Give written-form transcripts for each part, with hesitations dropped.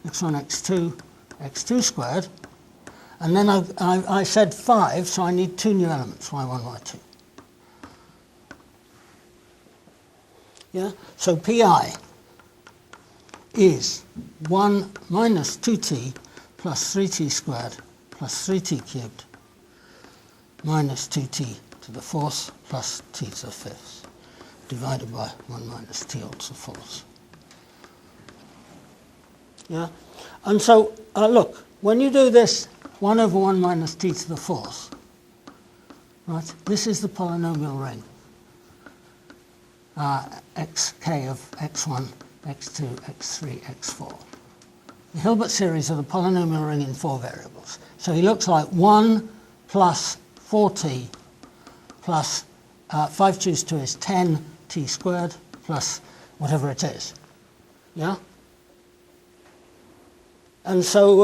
x1, x2, x2 squared. And then I said 5, so I need 2 new elements, y1, y2. Yeah? So pi is 1 minus 2t plus 3t squared plus 3t cubed minus 2t to the fourth plus t to the fifth, divided by 1 minus t all to the fourth. Yeah? And so, look, when you do this 1 over 1 minus t to the fourth, right, this is the polynomial ring, xk of x1, x2, x3, x4. The Hilbert series of the polynomial ring in 4 variables. So he looks like 1 plus 4t plus 5 choose 2 is 10t squared plus whatever it is. Yeah? And so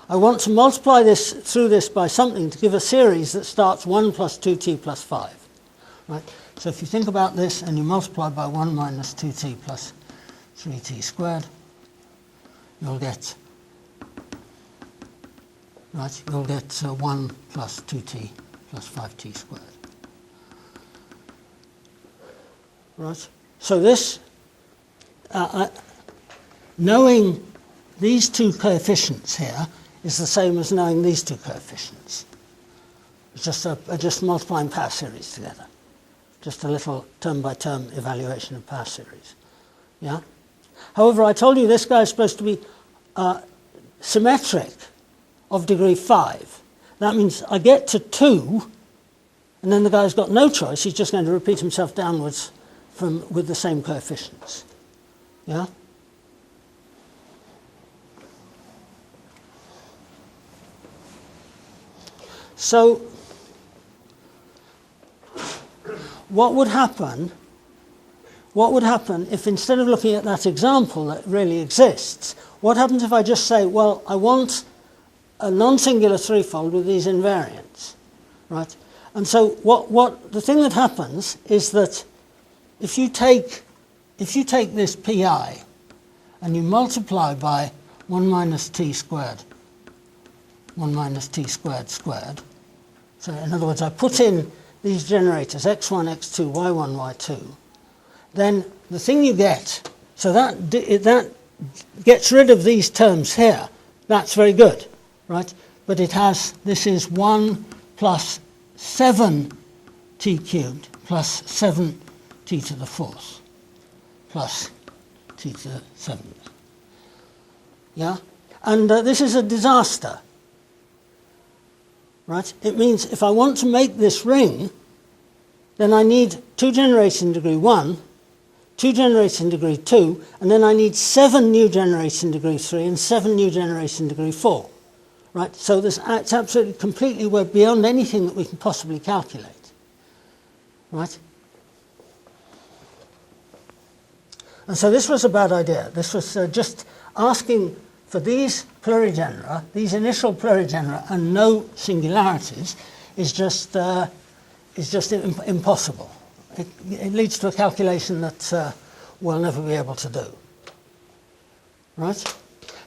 I want to multiply this through this by something to give a series that starts 1 plus 2t plus 5. Right? So if you think about this and you multiply by 1 minus 2t plus 3t squared, you'll get 1 plus 2t plus 5t squared. Right? So this, knowing these two coefficients here is the same as knowing these two coefficients. It's just multiplying power series together. Just a little term-by-term evaluation of power series. Yeah? However, I told you this guy is supposed to be symmetric of degree 5. That means I get to 2, and then the guy's got no choice. He's just going to repeat himself downwards with the same coefficients. Yeah? So what would happen if instead of looking at that example that really exists, what happens if I just say, well, I want a non-singular threefold with these invariants, right? And so what the thing that happens is that if you take this pi and you multiply by 1 minus t squared, 1 minus t squared squared, so in other words, I put in these generators, x1, x2, y1, y2, then the thing you get, so that gets rid of these terms here. That's very good, right? But this is 1 plus 7t cubed plus 7t to the fourth plus t to the seventh. Yeah? And this is a disaster. Right? It means if I want to make this ring, then I need 2 generators in degree 1, 2 generators in degree 2, and then I need 7 new generators in degree 3 and 7 new generators in degree 4. Right? So it's absolutely completely beyond anything that we can possibly calculate. Right? And so this was a bad idea. This was just asking for these plurigenera, these initial plurigenera and no singularities is just impossible. It leads to a calculation that we'll never be able to do. Right?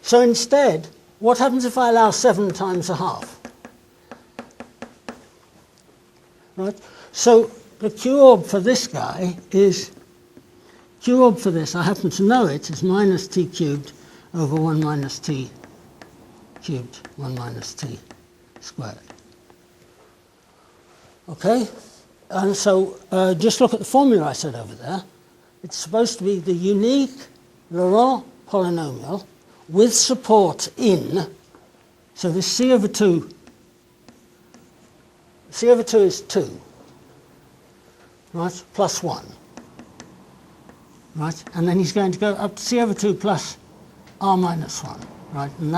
So instead, what happens if I allow 7 times a half? Right? So the q-orb for this guy is, q-orb for this, I happen to know it, is minus t cubed over 1 minus t cubed, 1 minus t squared. Okay? And so just look at the formula I said over there. It's supposed to be the unique Laurent polynomial with support in, so this c over 2 is 2, right, plus 1. Right? And then he's going to go up to c over 2 plus r minus 1, right? And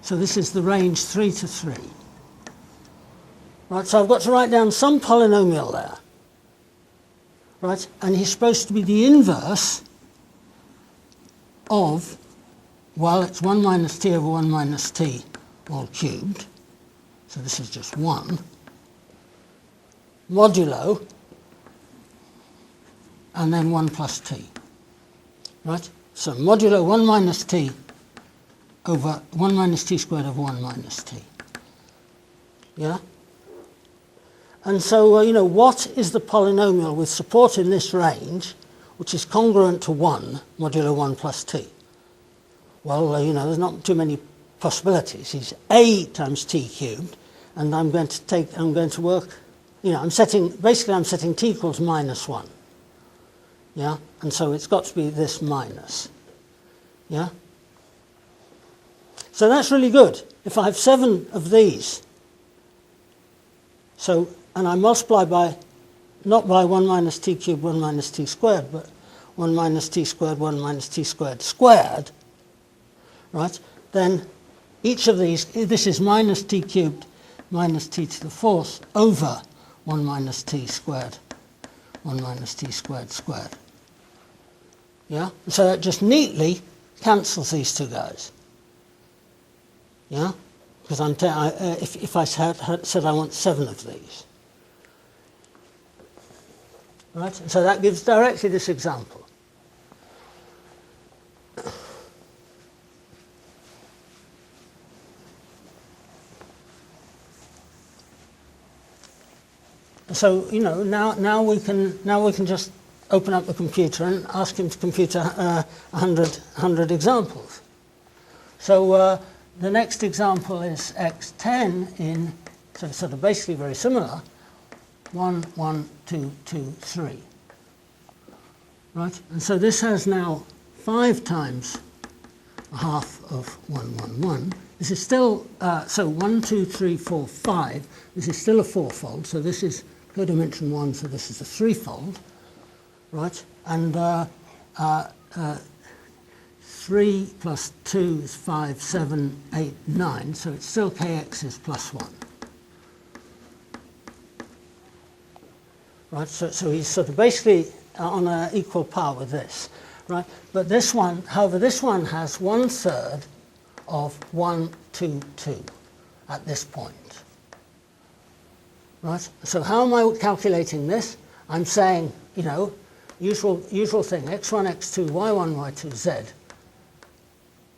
so this is the range 3 to 3. Right, so I've got to write down some polynomial there. Right? And he's supposed to be the inverse of, well, it's 1 minus t over 1 minus t all cubed. So this is just 1. Modulo, and then 1 plus t. Right? So modulo 1 minus t over 1 minus t squared over 1 minus t. Yeah? And so, what is the polynomial with support in this range, which is congruent to 1, modulo 1 plus t? Well, there's not too many possibilities. It's a times t cubed, and I'm going to work, I'm setting t equals minus 1. Yeah? And so it's got to be this minus. Yeah? So that's really good. If I have 7 of these, and I multiply by, not by 1 minus t cubed, 1 minus t squared, but 1 minus t squared, 1 minus t squared squared, right? Then each of these, this is minus t cubed minus t to the 4th over 1 minus t squared, 1 minus t squared squared. Yeah? So that just neatly cancels these two guys. Yeah? Because if I said I want 7 of these. Right? So that gives directly this example. So now we can just open up the computer and ask him to compute 100 examples. So the next example is x10 in, so it's sort of basically very similar, 1, 1, 2, 2, 3. Right? And so this has now 5 times a half of 1, 1, 1. This is still, so 1, 2, 3, 4, 5. This is still a 4-fold, so this is codimension 1, so this is a 3-fold. Right? And 3 plus 2 is 5, 7, 8, 9, so it's still kx is plus 1. Right? So he's sort of basically on an equal par with this. Right? But this one, however, this one has 1/3 of 1, 2, 2 at this point. Right? So how am I calculating this? I'm saying, usual thing, x1, x2, y1, y2, z.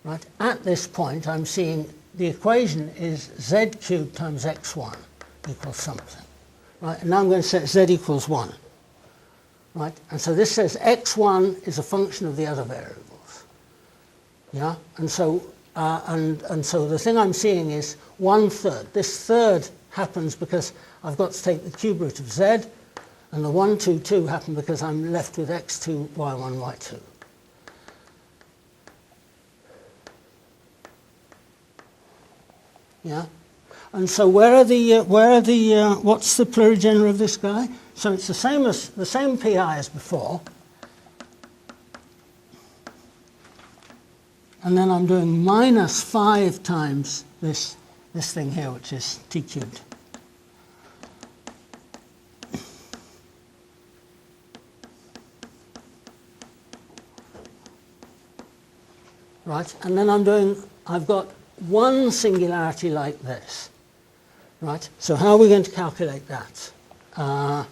Right? At this point, I'm seeing the equation is z cubed times x1 equals something. Right? And now I'm going to set z equals 1. Right? And so this says x1 is a function of the other variables. Yeah? And so so the thing I'm seeing is 1/3. This third happens because I've got to take the cube root of z, and the 1, 2, 2 happen because I'm left with x2, y1, y2. Yeah? And so what's the plurigener of this guy? So it's the same pi as before. And then I'm doing minus 5 times this thing here, which is t cubed. Right? And then I've got one singularity like this. Right? So how are we going to calculate that? How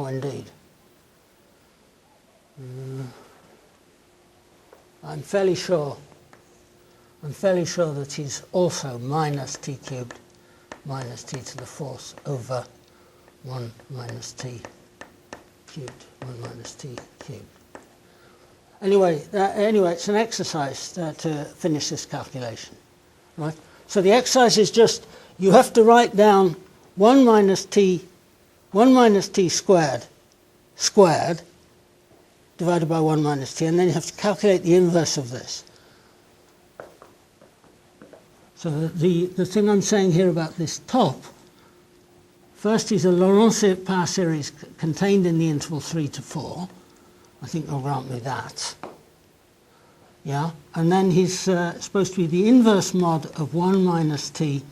indeed? I'm fairly sure that he's also minus t cubed minus t to the 4th over 1 minus t cubed, 1 minus t cubed. Anyway, it's an exercise to finish this calculation. Right? So the exercise is just, you have to write down 1 minus t squared divided by 1 minus t, and then you have to calculate the inverse of this. So the thing I'm saying here about this top, first is a Laurent power series contained in the interval 3 to 4. I think they'll grant me that. Yeah, and then he's supposed to be the inverse mod of 1 minus t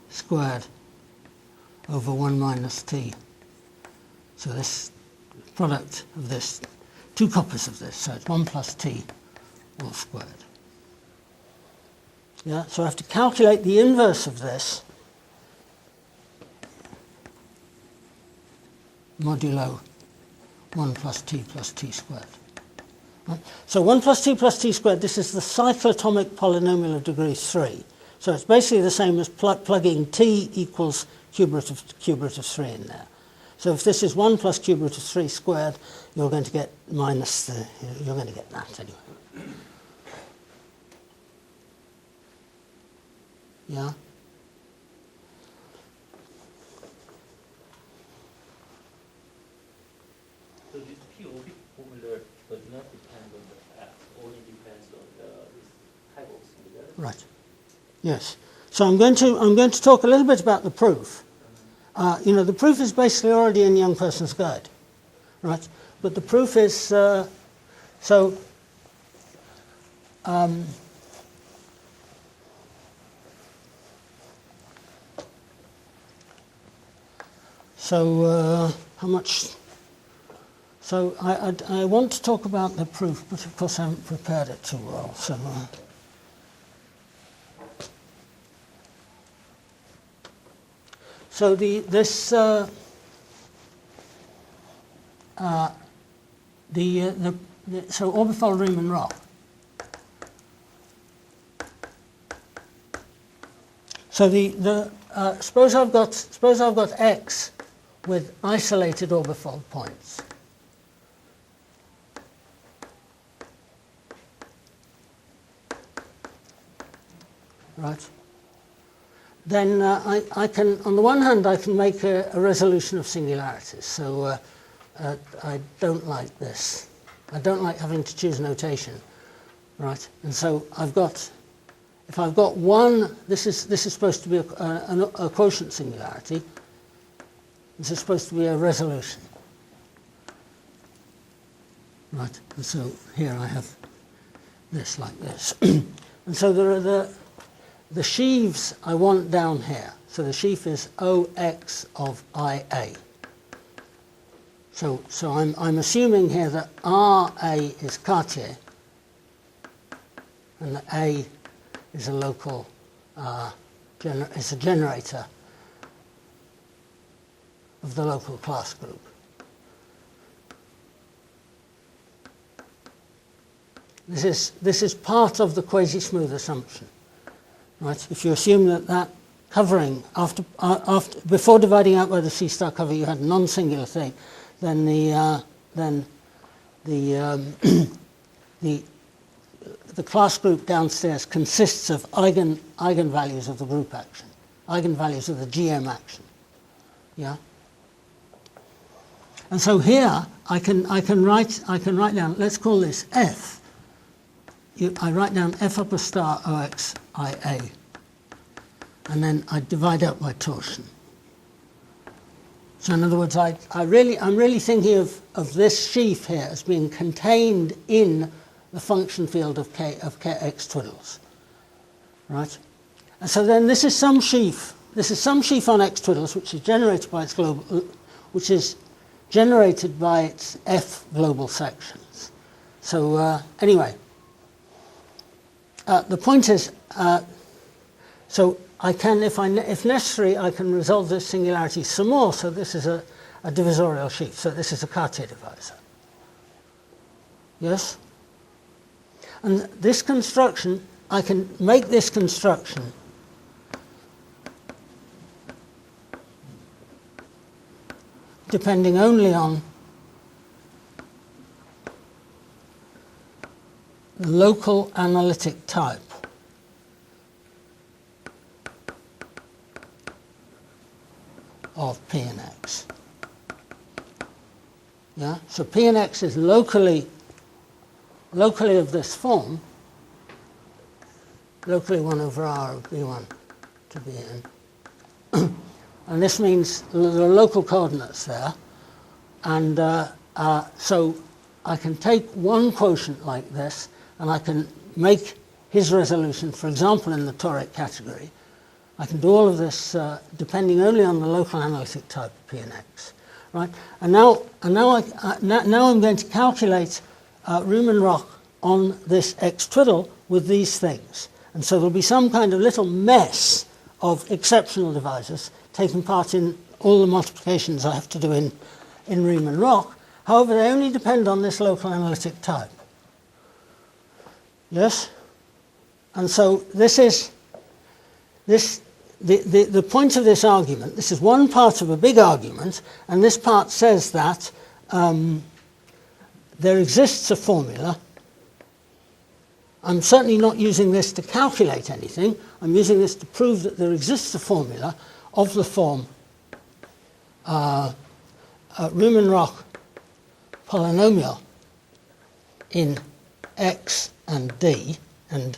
squared over 1 minus t. So this product of this, 2 copies of this, so it's 1 plus t all squared. Yeah, so I have to calculate the inverse of this modulo 1 plus t squared. Right? So 1 plus t squared, this is the cyclotomic polynomial of degree 3. So it's basically the same as plugging t equals cube root of 3 in there. So if this is 1 plus cube root of 3 squared, you're going to get minus the, you're going to get that anyway. Yeah? So this POV formula does not depend on the F, only depends on this type of singularity. Right. Yes. So I'm going to talk a little bit about the proof. You know, the proof is basically already in Young Person's Guide, right? But the proof is so how much? So I want to talk about the proof, but of course I haven't prepared it too well. So. So so orbifold Riemann-Roch. So suppose I've got X with isolated orbifold points. Right. Then I can, on the one hand, I can make a resolution of singularities. So I don't like this. I don't like having to choose notation, right? And so I've got, if I've got one, this is supposed to be a quotient singularity. This is supposed to be a resolution, right? And so here I have this like this, and so there are the sheaves I want down here. So the sheaf is OX of IA. So I'm assuming here that RA is Cartier and that A is a local, is a generator of the local class group. This is part of the quasi-smooth assumption. Right? If you assume that covering before dividing out by the C star cover you had a non-singular thing, then the class group downstairs consists of eigenvalues of the group action, eigenvalues of the GM action. Yeah. And so here I can write down. Let's call this F. I write down F upper star OX IA, and then I divide out by torsion. So in other words, I'm really thinking of this sheaf here as being contained in the function field of Kx twiddles, right? And so then this is some sheaf. This is some sheaf on X twiddles, which is generated by its F global sections. So anyway. The point is, so I can, if necessary, I can resolve this singularity some more. So this is a divisorial sheaf. So this is a Cartier divisor. Yes? And this construction, I can make this construction depending only on the local analytic type of P and X. Yeah? So P and X is locally of this form, locally 1 over R of B1 to Bn. And this means there are local coordinates there. And so I can take one quotient like this, and I can make his resolution, for example, in the toric category. I can do all of this depending only on the local analytic type of P and X, right? And now I'm going to calculate Riemann-Roch on this X twiddle with these things, and so there'll be some kind of little mess of exceptional divisors taking part in all the multiplications I have to do in Riemann-Roch, However, they only depend on this local analytic type. Yes? And so this is the point of this argument. This is one part of a big argument, and this part says that there exists a formula. I'm certainly not using this to calculate anything. I'm using this to prove that there exists a formula of the form Riemann-Roch polynomial in x and d and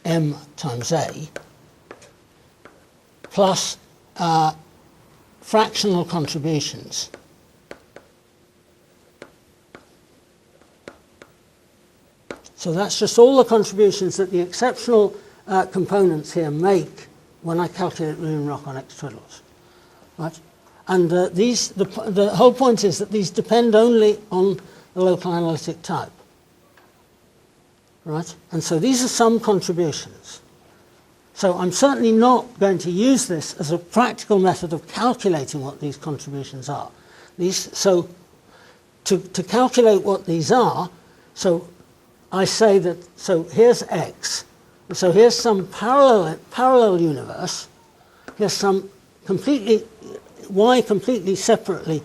m times a plus fractional contributions so that's just all the contributions that the exceptional components here make when I calculate Riemann-Roch on x twiddles, right? And the whole point is that these depend only on the local analytic type, right? And so these are some contributions. So I'm certainly not going to use this as a practical method of calculating what these contributions are. So to calculate what these are, so I say that, so here's x. So here's some parallel universe. Here's some y completely separately,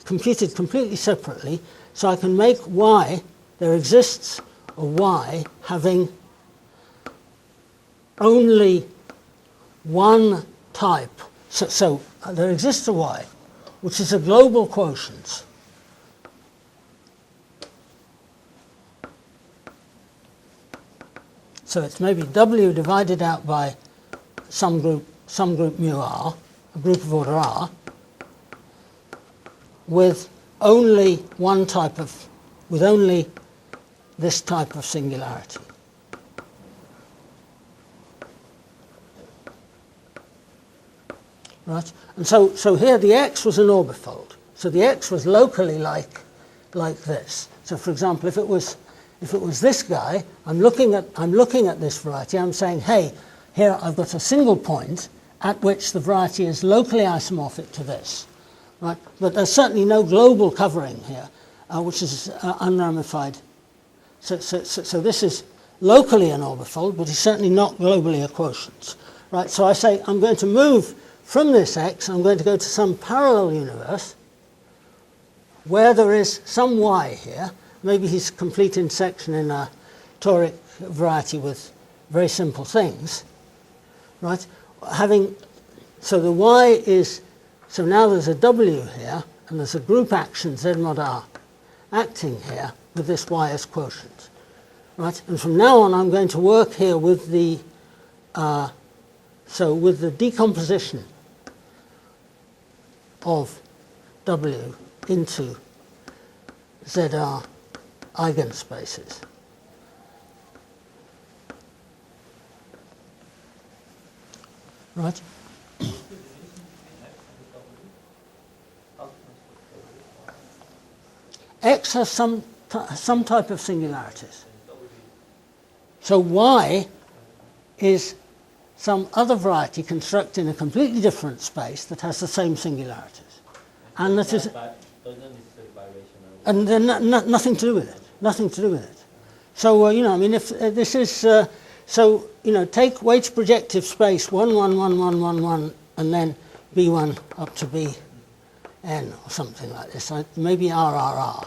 computed completely separately. So I can make y, there exists a y having only one type. So there exists a y, which is a global quotient. So it's maybe W divided out by some group mu R, a group of order R, with only one type of, with only this type of singularity. Right? And so here the x was an orbifold. So the x was locally like this. So for example, if it was this guy, I'm looking at this variety, I'm saying, hey, here I've got a single point at which the variety is locally isomorphic to this. Right? But there's certainly no global covering here, which is unramified. So this is locally an orbifold, but it's certainly not globally a quotient. Right? So I say I'm going to move from this x, I'm going to go to some parallel universe where there is some y here. Maybe he's complete intersection in a toric variety with very simple things, right? So the y is, so now there's a w here, and there's a group action z mod r acting here with this y as quotient, right? And from now on, I'm going to work here with the, with the decomposition of w into zr eigenspaces. Right? X has some type of singularities. So Y is some other variety constructed in a completely different space that has the same singularities. And that is... And then nothing to do with it. Nothing to do with it. So, I mean, if this is... take weighted projective space 1, 1, 1, 1, 1, 1, and then B1 up to Bn or something like this. Maybe RRR.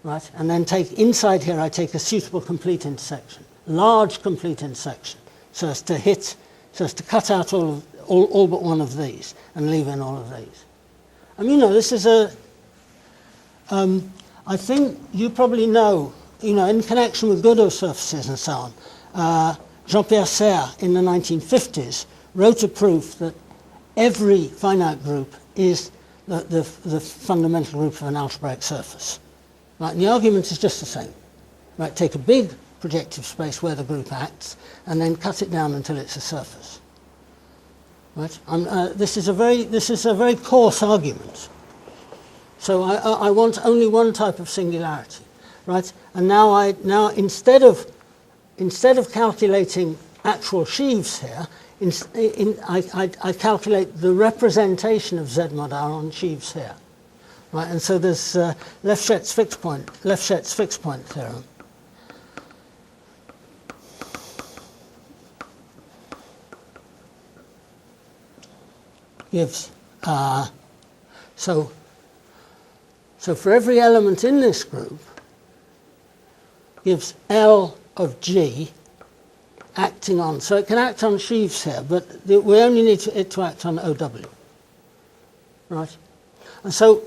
Right? And then take inside here, I take a suitable complete intersection. Large complete intersection. So as to cut out all but one of these and leave in all of these. I mean, this is I think you probably know, in connection with Godot surfaces and so on, Jean-Pierre Serre in the 1950s wrote a proof that every finite group is the fundamental group of an algebraic surface. Right? And the argument is just the same. Right? Take a big projective space where the group acts and then cut it down until it's a surface. Right? This is a very coarse argument. So I want only one type of singularity, right? And now instead of calculating actual sheaves here, I calculate the representation of Z mod R on sheaves here. Right, and so there's Lefschetz fixed point theorem. Gives so for every element in this group gives L of G acting on, so it can act on sheaves here, but we only need it to act on OW. Right, and so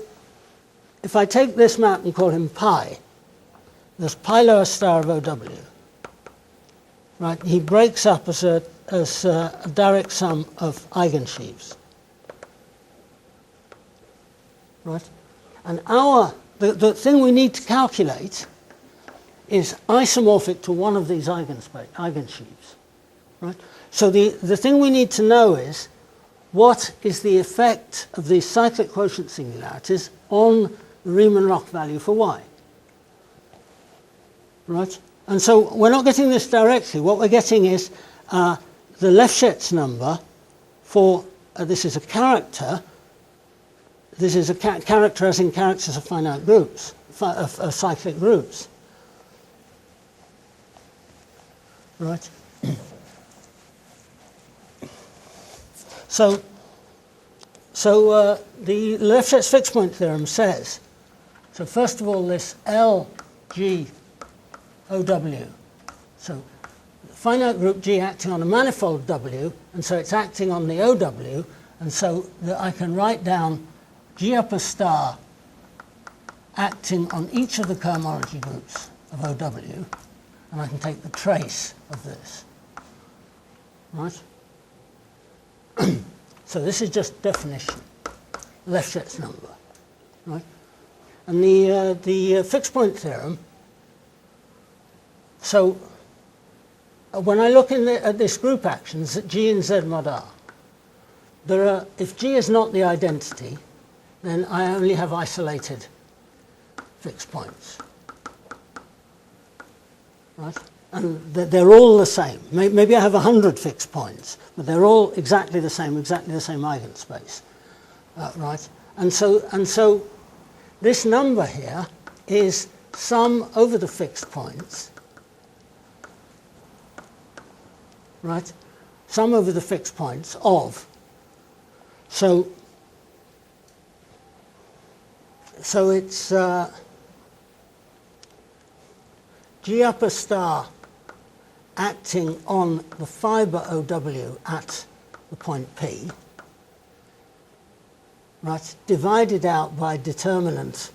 if I take this map and call him pi, there's pi lower star of OW. Right, he breaks up as a direct sum of eigensheaves. Right, and the thing we need to calculate is isomorphic to one of these eigensheaves. Right, so the thing we need to know is what is the effect of these cyclic quotient singularities on the Riemann-Roch value for y. Right? And so we're not getting this directly. What we're getting is the Lefschetz number for, this is a character, this is a character as in characters of finite groups, of cyclic groups. Right? So the Lefschetz fixed point theorem says, so first of all, this LG OW. So finite group G acting on a manifold W, and so it's acting on the OW, and so that I can write down G upper star acting on each of the cohomology groups of OW, and I can take the trace of this. Right? So this is just definition, Lefschetz number. Right? And the fixed point theorem, so when I look at this group actions, G and Z mod R, if G is not the identity, then I only have isolated fixed points. Right? And they're all the same. Maybe I have 100 fixed points, but they're all exactly the same eigenspace. Right? And so this number here is sum over the fixed points, right? Sum over the fixed points of, so it's G upper star acting on the fiber OW at the point P, right, divided out by determinant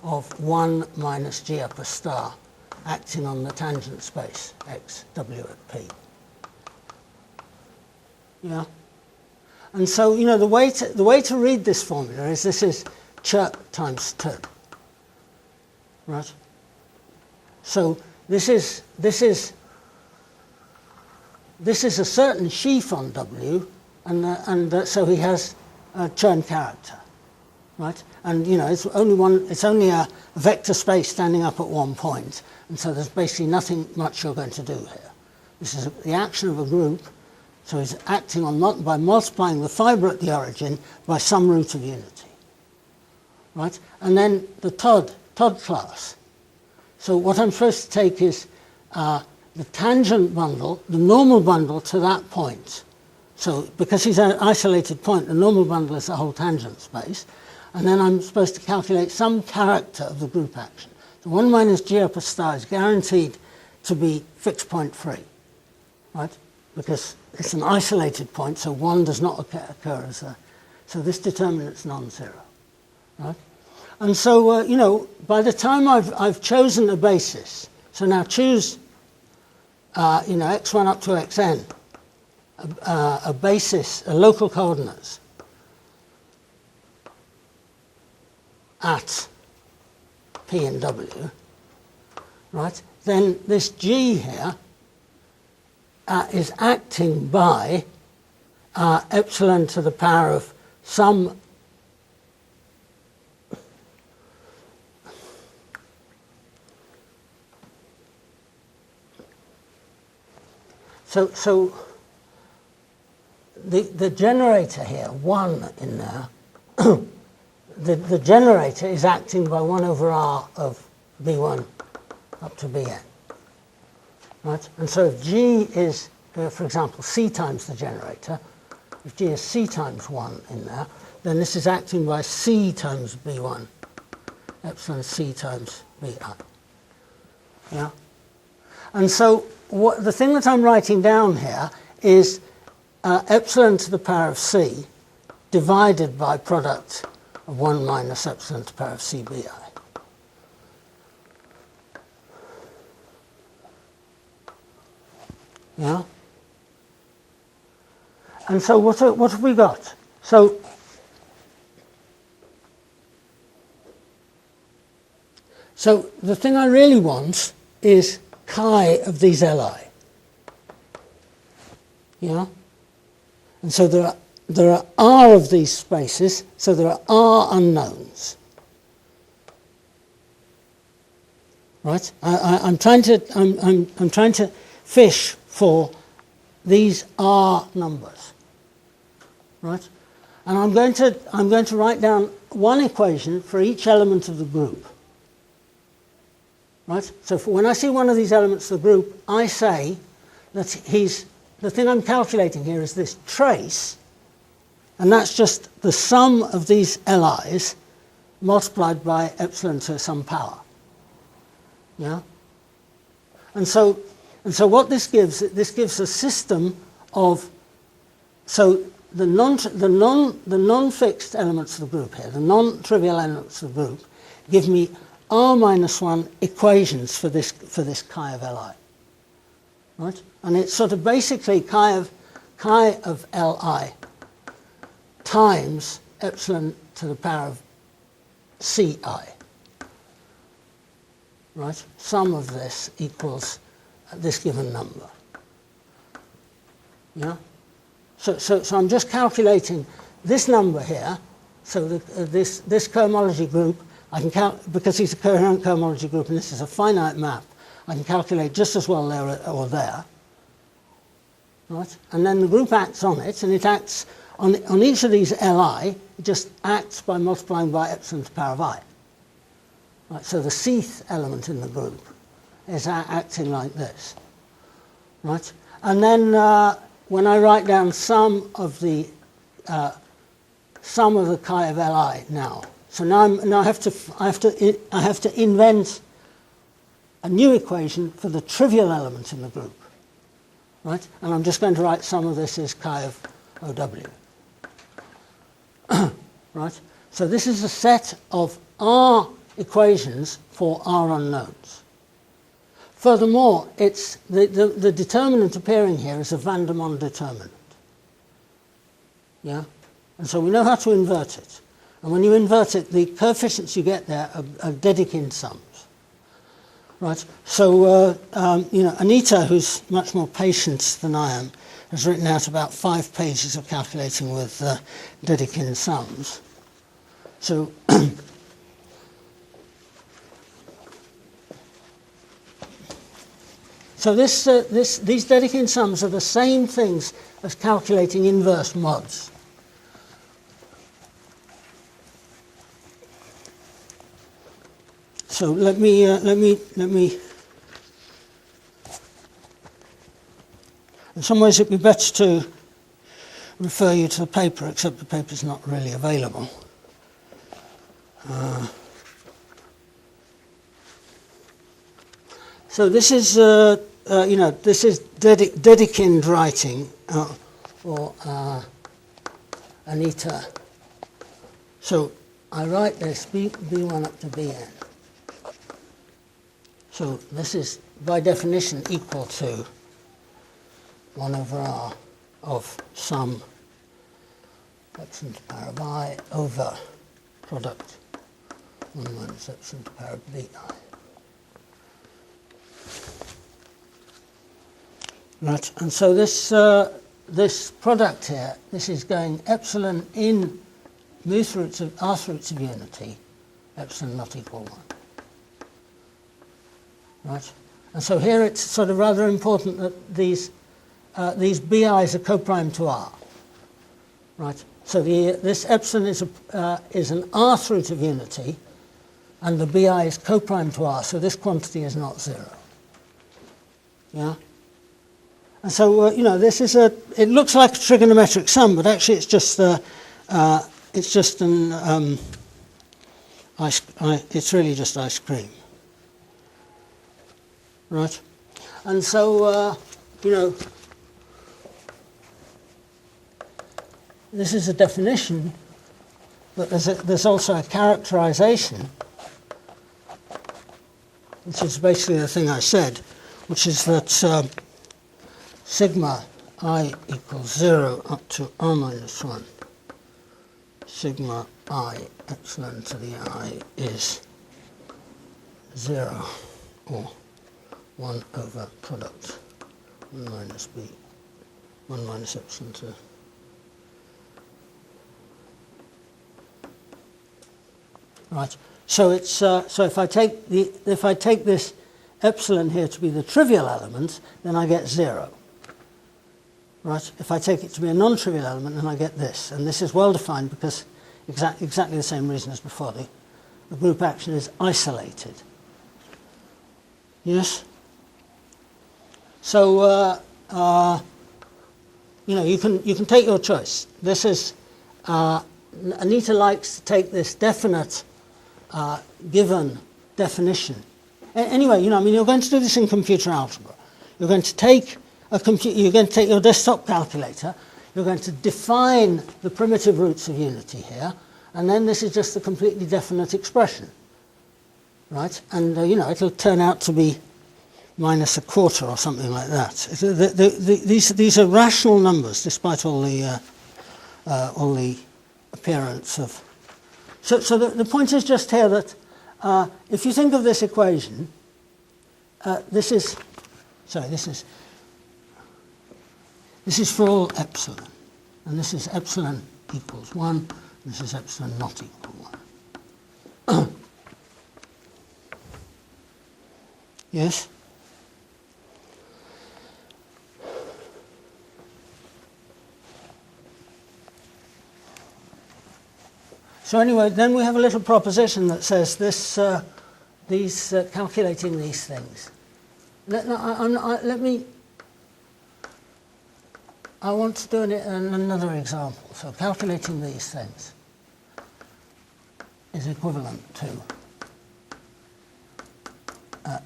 of 1 minus G upper star acting on the tangent space x W at P. Yeah? And so, you know, the way to read this formula is this is ch times 2. Right? So this is a certain sheaf on W, and so he has a Chern character, right? And you know, it's only a vector space standing up at one point, and so there's basically nothing much you're going to do here. This is the action of a group, so he's acting on by multiplying the fiber at the origin by some root of unity, right? And then the Todd class. So what I'm supposed to take is the tangent bundle, the normal bundle to that point. So because he's an isolated point, the normal bundle is the whole tangent space. And then I'm supposed to calculate some character of the group action. So 1 minus G upper star is guaranteed to be fixed point free, right? Because it's an isolated point, so 1 does not occur as a... So this determinant's non-zero, right? And so, you know, by the time I've chosen a basis, so now choose, you know, x1 up to xn, a basis, a local coordinates at P and W, right? Then this G here is acting by epsilon to the power of some So the generator here, 1 in there, the generator is acting by 1 over r of b1 up to bn. Right? And so if G is, for example, C times the generator, if G is C times 1 in there, then this is acting by C times B1, epsilon C times BI. Yeah? And so the thing that I'm writing down here is epsilon to the power of C divided by product of 1 minus epsilon to the power of CBI. Yeah? And so what have we got? So the thing I really want is chi of these Li. Yeah? And so there are R of these spaces, so there are R unknowns. Right? I'm trying to fish for these R numbers. Right? And I'm going to write down one equation for each element of the group. Right? So when I see one of these elements of the group, I say that the thing I'm calculating here is this trace, and that's just the sum of these Li's multiplied by epsilon to some power. Yeah? And so what this gives a system of, so the non-fixed elements of the group here, the non-trivial elements of the group, give me R minus 1 equations for this chi of Li. Right? And it's sort of basically chi of Li times epsilon to the power of Ci. Right? Sum of this equals this given number. Yeah? So I'm just calculating this number here. So this cohomology group, I can count, because it's a coherent cohomology group and this is a finite map, I can calculate just as well there or there. Right? And then the group acts on it, and it acts on each of these Li, it just acts by multiplying by epsilon to the power of I. Right? So the Cth element in the group is acting like this. Right? And then when I write down sum of the chi of Li now, so now I have to invent a new equation for the trivial element in the group, right? And I'm just going to write sum of this as chi of OW, right? So this is a set of R equations for R unknowns. Furthermore, it's the determinant appearing here is a van der Monde determinant. Yeah, and so we know how to invert it. And when you invert it, the coefficients you get there are Dedekind sums. Right? So, Anita, who's much more patient than I am, has written out about 5 pages of calculating with Dedekind sums. So, these Dedekind sums are the same things as calculating inverse mods. So let me. In some ways, it'd be better to refer you to the paper, except the paper's not really available. So this is, this is Dedekind writing, or Anita. So I write this B1 up to Bn. So this is, by definition, equal to 1 over R of sum epsilon to the power of I over product 1 minus epsilon to the power of Bi. Right, and so this product here, this is going epsilon in Rth roots of unity, epsilon not equal 1. Right, and so here it's sort of rather important that these BIs are coprime to R. right? So this epsilon is an rth root of unity, and the bi is coprime to r, so this quantity is not 0. Yeah? And so, this is it looks like a trigonometric sum, but actually it's just it's really just ice cream. Right? And so, this is a definition, but there's also a characterization, which is basically the thing I said, which is that sigma I equals 0 up to r minus 1. Sigma I epsilon to the I is 0, or 1 over product 1 minus b, 1 minus epsilon to right. So it's so if I take this epsilon here to be the trivial element, then I get 0. Right? If I take it to be a non-trivial element, then I get this, and this is well defined because exactly the same reason as before. The group action is isolated. Yes. So you can take your choice. This is Anita likes to take this definite given definition. Anyway, you're going to do this in computer algebra. You're going to take your desktop calculator. You're going to define the primitive roots of unity here, and then this is just a completely definite expression, right? And it'll turn out to be minus a quarter or something like that. These are rational numbers, despite all the appearance of. So the point is just here that if you think of this equation, this is for all epsilon, and this is epsilon equals 1, this is epsilon not equal 1. Yes? So anyway, then we have a little proposition that says this, calculating these things. I want to do another example. So calculating these things is equivalent to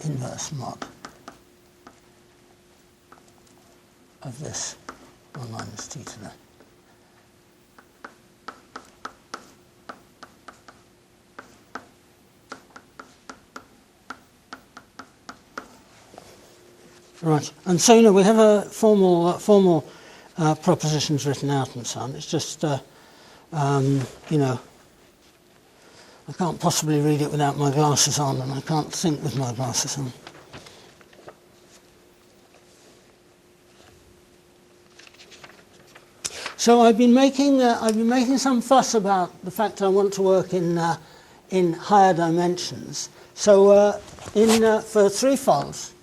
inverse mod of this 1 minus t to the. Right, and so we have a formal propositions written out and so on. It's just I can't possibly read it without my glasses on, and I can't think with my glasses on. So I've been making some fuss about the fact I want to work in higher dimensions. So for threefolds.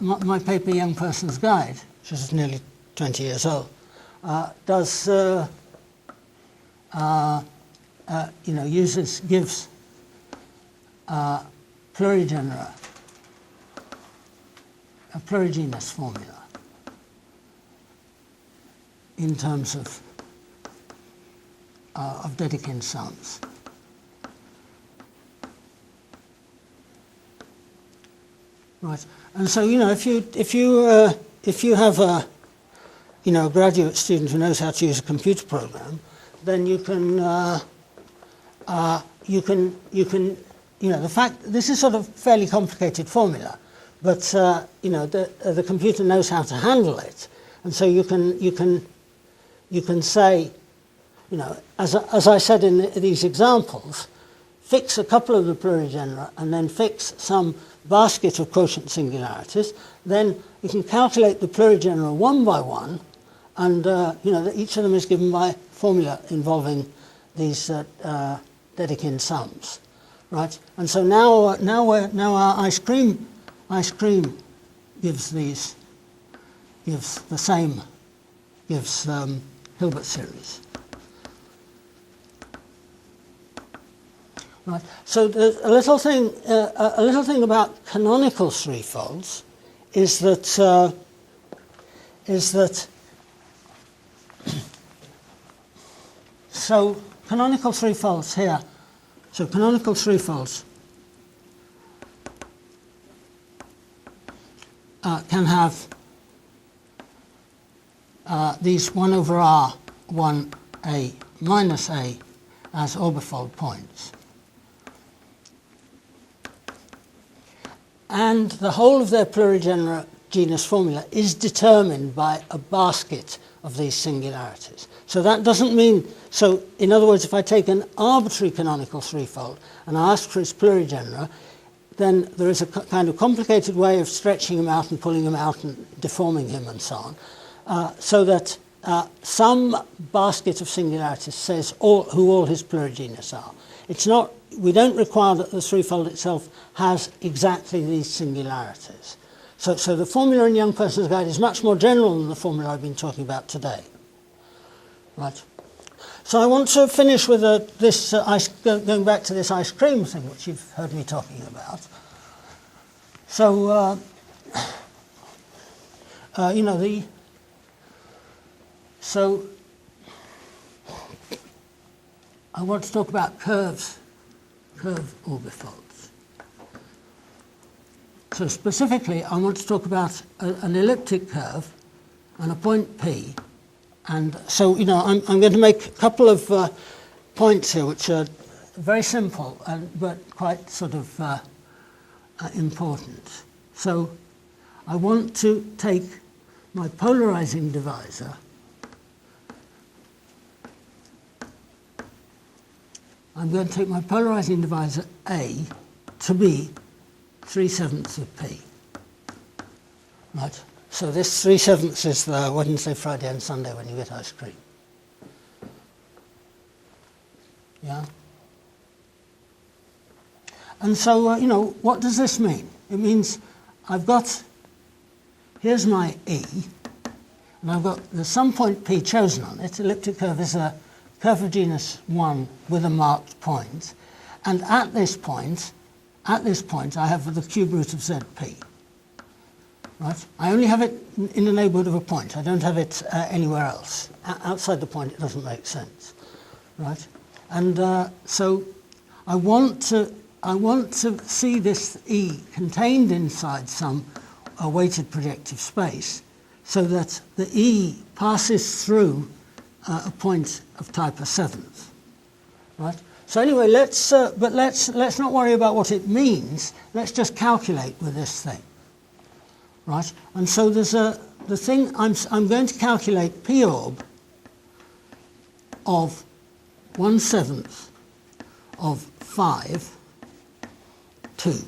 My paper, Young Person's Guide, which is nearly 20 years old, gives plurigenera, a plurigenous formula in terms of Dedekind sums. Right, and so if you have a graduate student who knows how to use a computer program, then you can the fact this is sort of fairly complicated formula, but the computer knows how to handle it, and so you can say, as I said in these examples, fix a couple of the plurigenera and then fix some basket of quotient singularities. Then you can calculate the plurigenera one by one, and each of them is given by formula involving these Dedekind sums, right? And so now our ice cream gives the gives Hilbert series. Right. So a little thing about canonical threefolds is that so canonical threefolds here. So canonical threefolds can have these 1 over R, 1A minus A as orbifold points. And the whole of their plurigenus formula is determined by a basket of these singularities. So that doesn't mean, so in other words, if I take an arbitrary canonical threefold and I ask for its plurigenera, then there is a kind of complicated way of stretching him out and pulling him out and deforming him and so on, so that some basket of singularities says who all his plurigenus are. It's not, we don't require that the threefold itself has exactly these singularities. So the formula in Young Person's Guide is much more general than the formula I've been talking about today. Right. So I want to finish with going back to this ice cream thing, which you've heard me talking about. So, so I want to talk about curve orbifolds. So specifically, I want to talk about an elliptic curve and a point P. And so, I'm going to make a couple of points here, which are very simple, but quite sort of important. So I want to take my polarizing divisor I'm going to take my polarizing divisor A to be 3/7 of P. Right? So this 3/7 is the Wednesday, Friday and Sunday when you get ice cream. Yeah? And so, what does this mean? It means here's my E, and there's some point P chosen on it. Elliptic curve is a curve of genus 1 with a marked point. And at this point, I have the cube root of ZP. Right? I only have it in the neighborhood of a point. I don't have it anywhere else. Outside the point, it doesn't make sense. Right? And so I want to see this E contained inside some weighted projective space so that the E passes through a point of type a seventh. Right? So anyway, let's not worry about what it means. Let's just calculate with this thing. Right? And so there's the thing I'm going to calculate P orb of 1/7 of 5, 2.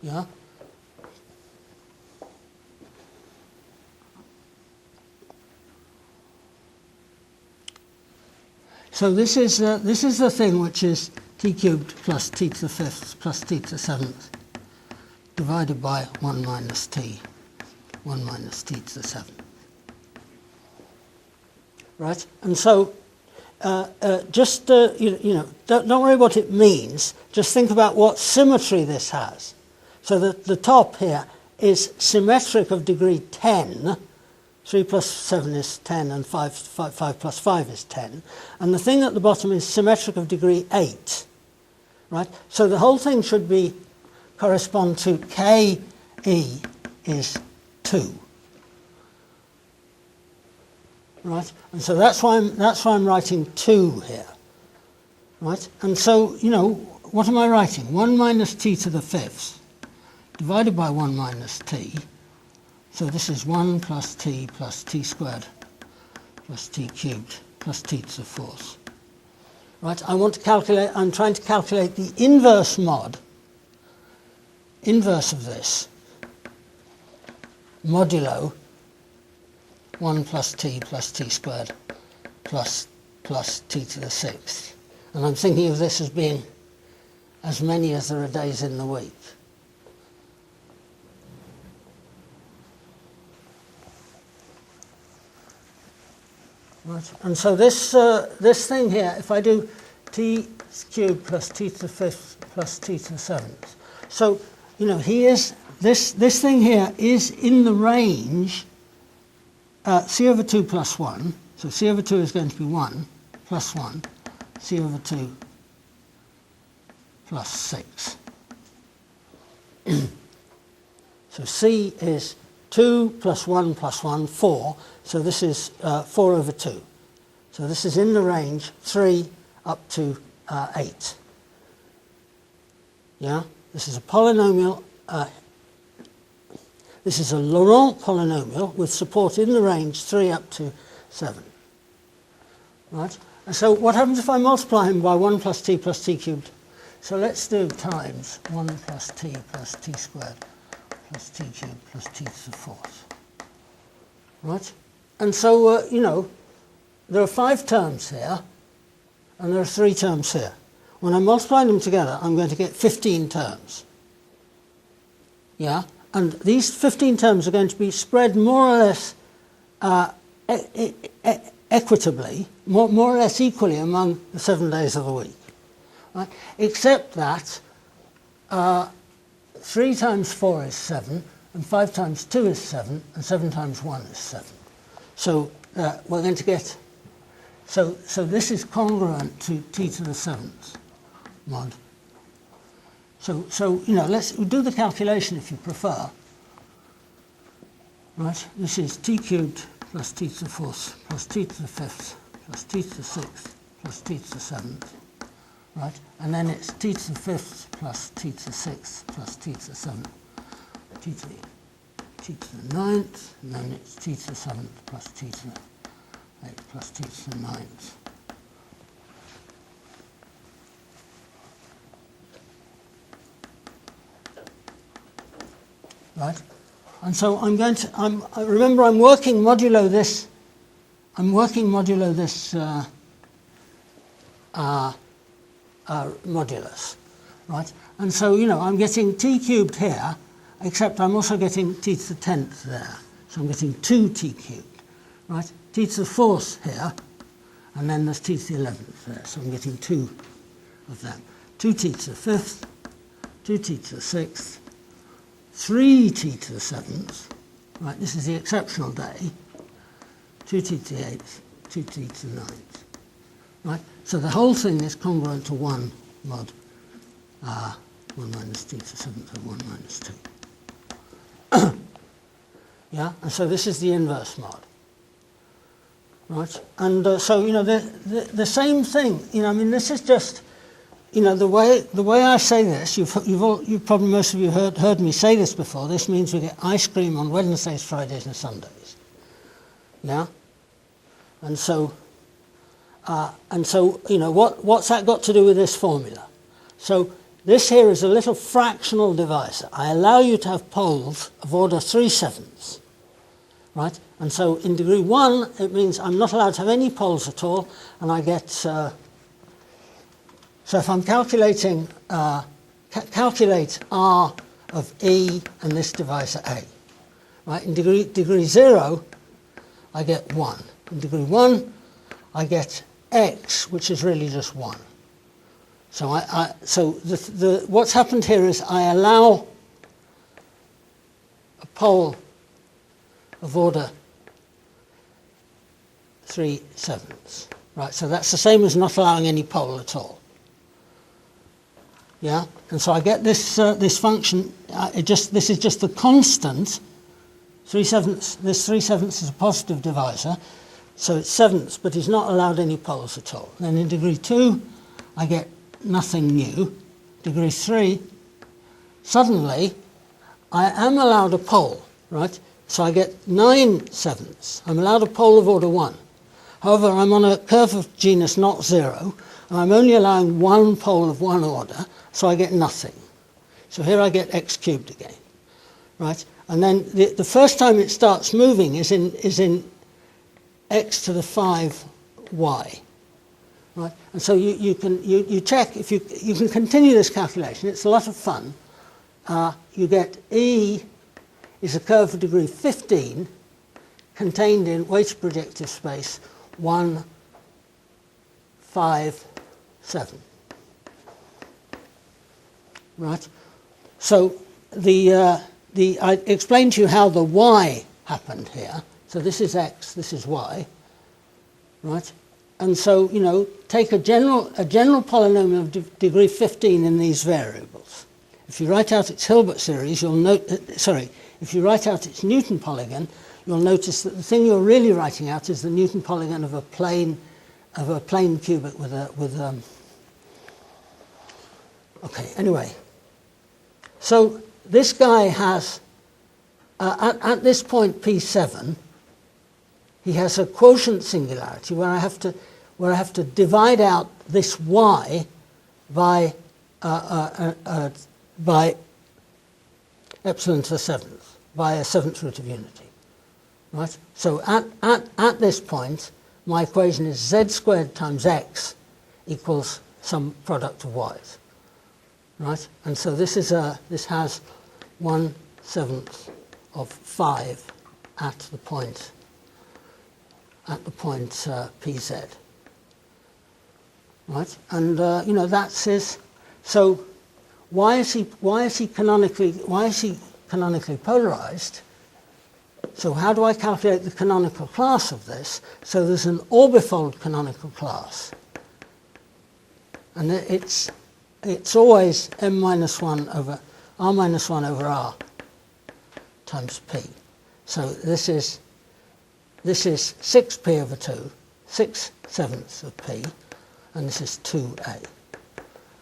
Yeah? So this is the thing which is t cubed plus t to the 5th plus t to the 7th divided by 1 minus t to the 7th. Right? And so just, don't worry what it means. Just think about what symmetry this has. So that the top here is symmetric of degree 10. 3 plus 7 is 10, and 5 plus 5 is 10. And the thing at the bottom is symmetric of degree 8. Right? So the whole thing should correspond to KE is 2. Right? And so that's why I'm writing 2 here. Right? And so, what am I writing? 1 minus t to the 5th divided by 1 minus t. So this is 1 plus t squared plus t cubed plus t to the 4th. Right? I'm trying to calculate the inverse of this, modulo 1 plus t squared plus t to the 6th. And I'm thinking of this as being as many as there are days in the week. Right? And so this thing here, if I do t cubed plus t to the fifth plus t to the seventh. So, you know, this thing here is in the range c over 2 plus 1. So c over 2 is going to be 1 plus 1, c over 2 plus 6. So c is 2 plus 1 plus 1, 4. So this is 4 over 2. So this is in the range 3 up to 8. Yeah? This is a polynomial. This is a Laurent polynomial with support in the range 3 up to 7. Right? And so what happens if I multiply him by 1 plus t cubed? So let's do times 1 plus t squared plus t cubed plus t to the fourth. Right? And so, you know, there are 5 terms here, and there are 3 terms here. When I multiply them together, I'm going to get 15 terms. Yeah? And these 15 terms are going to be spread more or less equitably, more or less equally among the 7 days of the week. Right? Except that 3 times 4 is 7, and 5 times 2 is 7, and 7 times 1 is 7. So we're going to get, so this is congruent to t to the 7th mod. So you know, let's do the calculation if you prefer. Right, this is t cubed plus t to the fourth plus t to the fifth plus t to the sixth plus t to the seventh. Right, and then it's t to the fifth plus t to the sixth plus t to the seventh, t to the ninth, and then it's t to the seventh plus t to the eighth plus t to the ninth. Right, and so I'm going to. Remember, I'm working modulo this. I'm working modulo this modulus, right? And so, you know, I'm getting t cubed here, except I'm also getting t to the 10th there. So I'm getting 2t cubed, right? T to the 4th here, and then there's t to the 11th there. So I'm getting 2 of them. 2t to the 5th, 2t to the 6th, 3t to the 7th, right? This is the exceptional day. 2t to the 8th, 2t to the 9th, right? So the whole thing is congruent to 1 mod 1 minus t to the 7th and 1 minus 2. Yeah, and so this is the inverse mod. Right, and so, you know, the same thing, you know, I mean, this is just, you know, the way I say this, you've probably, most of you heard me say this before. This means we get ice cream on Wednesdays, Fridays, and Sundays. Yeah, and so, you know, what's that got to do with this formula? So this here is a little fractional divisor. I allow you to have poles of order 3/7, right? And so in degree 1, it means I'm not allowed to have any poles at all, and I get. So if I'm calculating, calculate R of E and this divisor A, right? In degree 0, I get 1. In degree 1, I get X, which is really just 1. So so what's happened here is I allow a pole of order 3/7, right? So that's the same as not allowing any pole at all. Yeah, and so I get this this function. This is just the constant 3/7. This 3/7 is a positive divisor, so it's 7ths, but he's not allowed any poles at all. Then in degree 2, I get nothing new. Degree 3, suddenly I am allowed a pole, right? So I get 9/7. I'm allowed a pole of order 1. However, I'm on a curve of genus not 0, and I'm only allowing 1 pole of 1 order, so I get nothing. So here I get x cubed again, right? And then the first time it starts moving is in x to the 5y, right? And so you can check if you can continue this calculation. It's a lot of fun. You get E is a curve of degree 15 contained in weighted projective space 1, 5, 7. Right? So I explained to you how the y happened here. So this is x, this is y. Right? And so, take a general polynomial of degree 15 in these variables. If you write out its Hilbert series, you'll note, if you write out its Newton polygon, you'll notice that the thing you're really writing out is the Newton polygon of a plane cubic okay, anyway. So this guy has, at this point P7, he has a quotient singularity where I have to divide out this y by epsilon to the seventh, by a seventh root of unity. Right? So at this point, my equation is z squared times x equals some product of y's. Right? And so this has 1/7 of 5 at the point pz. Right? And that's his. So why is he canonically polarized? So how do I calculate the canonical class of this? So there's an orbifold canonical class, and it's always m-1 over r-1 over r times p. So this is 6p over 2, 6/7 of p, and this is 2a.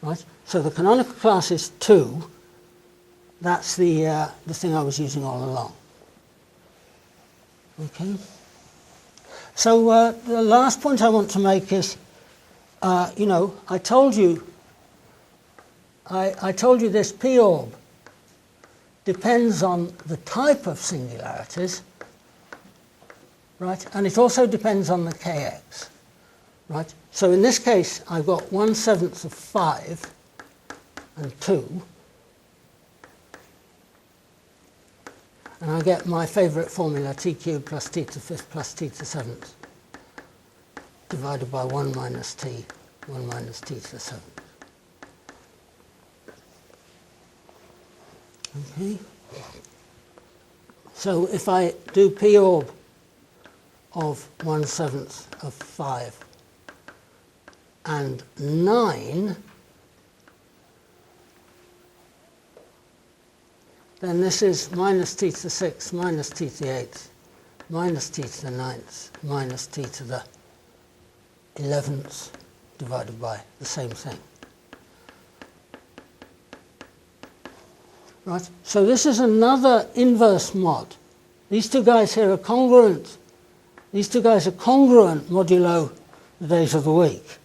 Right? So the canonical class is 2. That's the thing I was using all along. Okay. So the last point I want to make is, I told you this p orb depends on the type of singularities, right? And it also depends on the kx, right? So in this case, I've got 1/7 of 5 and 2. And I get my favourite formula, t cubed plus t to the 5th plus t to the 7th, divided by 1 minus t to the 7th. Okay. So if I do p orb of 1/7 of 5 and 9, then this is minus t to the 6th, minus t to the 8th, minus t to the 9th, minus t to the 11th, divided by the same thing. Right? So this is another inverse mod. These two guys here are congruent. These two guys are congruent modulo the days of the week.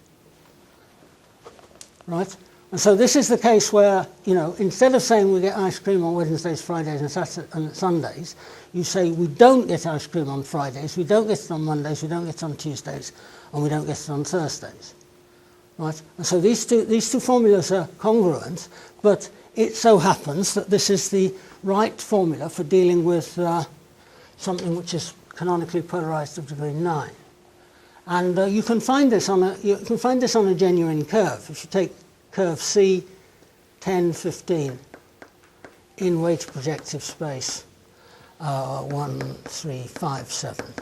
Right? And so this is the case where, instead of saying we get ice cream on Wednesdays, Fridays, and Sundays, you say we don't get ice cream on Fridays, we don't get it on Mondays, we don't get it on Tuesdays, and we don't get it on Thursdays. Right? And so these two formulas are congruent, but it so happens that this is the right formula for dealing with something which is canonically polarized of degree 9. And you can find this on a genuine curve. If you take curve C 10, 15 in weighted projective space 1, 3, 5, 7.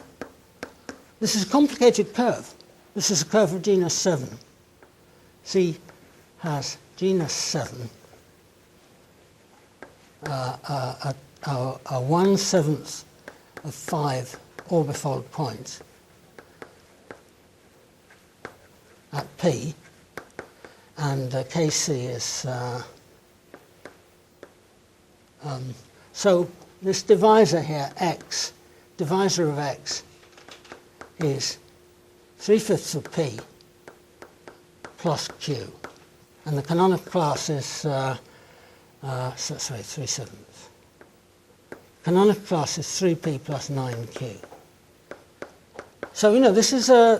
This is a complicated curve. This is a curve of genus 7. C has genus 7, a 1/7 of 5 orbifold points at P, and Kc is so this divisor here, x, divisor of x is 3/5 of P plus Q, and the canonical class is 3/7. Canonical class is 3P plus 9Q. So this is there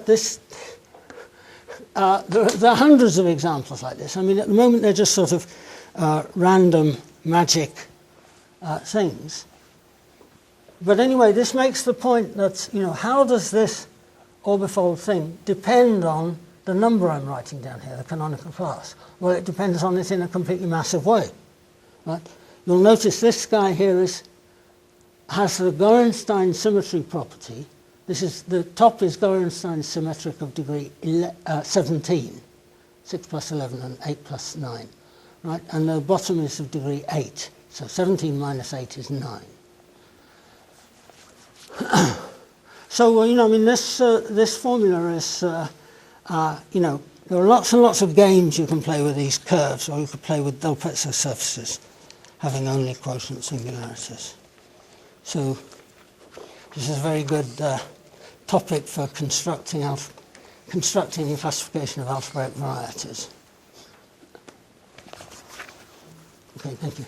are hundreds of examples like this. I mean, at the moment they're just sort of random magic things. But anyway, this makes the point that how does this orbifold thing depend on the number I'm writing down here, the canonical class? Well, it depends on it in a completely massive way. Right? You'll notice this guy here has the Gorenstein symmetry property. The top is Gorenstein symmetric of degree 17, 6 plus 11 and 8 plus 9. Right? And the bottom is of degree 8. So 17 minus 8 is 9. So, I mean, this formula is, there are lots and lots of games you can play with these curves, or you could play with Del-Pezzo surfaces having only quotient singularities. So this is a very good topic for constructing and classification of algebraic varieties. Okay, thank you.